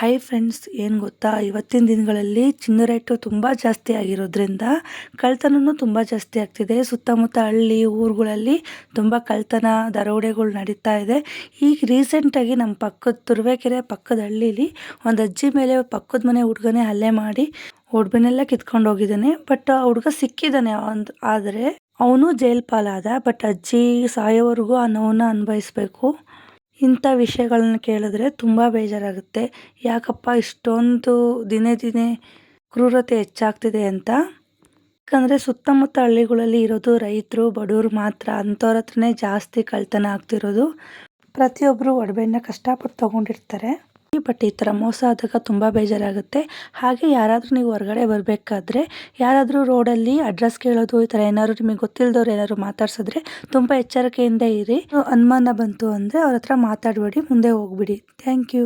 Hi friends, ಏನು ಗೊತ್ತಾ, ಇವತ್ತಿನ ದಿನಗಳಲ್ಲಿ ಚಿನ್ನ ರೇಟು ತುಂಬ ಜಾಸ್ತಿ ಆಗಿರೋದ್ರಿಂದ ಕಳ್ತನನೂ ತುಂಬ ಜಾಸ್ತಿ ಆಗ್ತಿದೆ. ಸುತ್ತಮುತ್ತ ಹಳ್ಳಿ ಊರುಗಳಲ್ಲಿ ತುಂಬ ಕಳ್ತನ ದರೋಡೆಗಳು ನಡೀತಾ ಇದೆ. ಈಗ ರೀಸೆಂಟಾಗಿ ನಮ್ಮ ಪಕ್ಕದ ತುರುವೇಕೆರೆ ಪಕ್ಕದ ಹಳ್ಳೀಲಿ ಒಂದು ಅಜ್ಜಿ ಮೇಲೆ ಪಕ್ಕದ ಮನೆ ಹುಡುಗನೇ ಹಲ್ಲೆ ಮಾಡಿ ಒಡವೆನೆಲ್ಲ ಕಿತ್ಕೊಂಡು ಹೋಗಿದ್ದಾನೆ. ಬಟ್ ಆ ಹುಡುಗ ಸಿಕ್ಕಿದ್ದಾನೆ. ಆದರೆ ಅವನು ಜೈಲ್ ಪಾಲಾದ. ಬಟ್ ಅಜ್ಜಿ ಸಾಯೋವರೆಗೂ ಆ ನೋವನ್ನ ಅನುಭವಿಸ್ಬೇಕು. ಇಂಥ ವಿಷಯಗಳನ್ನ ಕೇಳಿದ್ರೆ ತುಂಬ ಬೇಜಾರಾಗುತ್ತೆ. ಯಾಕಪ್ಪ ಇಷ್ಟೊಂದು ದಿನೇ ದಿನೇ ಕ್ರೂರತೆ ಹೆಚ್ಚಾಗ್ತಿದೆ ಅಂತ. ಯಾಕಂದರೆ ಸುತ್ತಮುತ್ತ ಹಳ್ಳಿಗಳಲ್ಲಿ ಇರೋದು ರೈತರು ಬಡವರು ಮಾತ್ರ. ಅಂಥವ್ರ ಹತ್ರನೇ ಜಾಸ್ತಿ ಕಳ್ತನ ಆಗ್ತಿರೋದು. ಪ್ರತಿಯೊಬ್ಬರು ಒಡವೆನ ಕಷ್ಟಪಟ್ಟು ತೊಗೊಂಡಿರ್ತಾರೆ. ಬಟ್ ಈ ಥರ ಮೋಸ ಆದಾಗ ತುಂಬ ಬೇಜಾರಾಗುತ್ತೆ. ಹಾಗೆ ಯಾರಾದರೂ ನೀವು ಹೊರಗಡೆ ಬರಬೇಕಾದ್ರೆ ಯಾರಾದರೂ ರೋಡಲ್ಲಿ ಅಡ್ರೆಸ್ ಕೇಳೋದು, ಈ ಥರ ಏನಾದ್ರು ನಿಮಗೆ ಗೊತ್ತಿಲ್ಲದವ್ರು ಏನಾದ್ರು ಮಾತಾಡ್ಸಿದ್ರೆ ತುಂಬ ಎಚ್ಚರಿಕೆಯಿಂದ ಇರಿ. ಅನುಮಾನ ಬಂತು ಅಂದರೆ ಅವ್ರ ಹತ್ರ ಮಾತಾಡಬೇಡಿ, ಮುಂದೆ ಹೋಗ್ಬಿಡಿ. Thank you.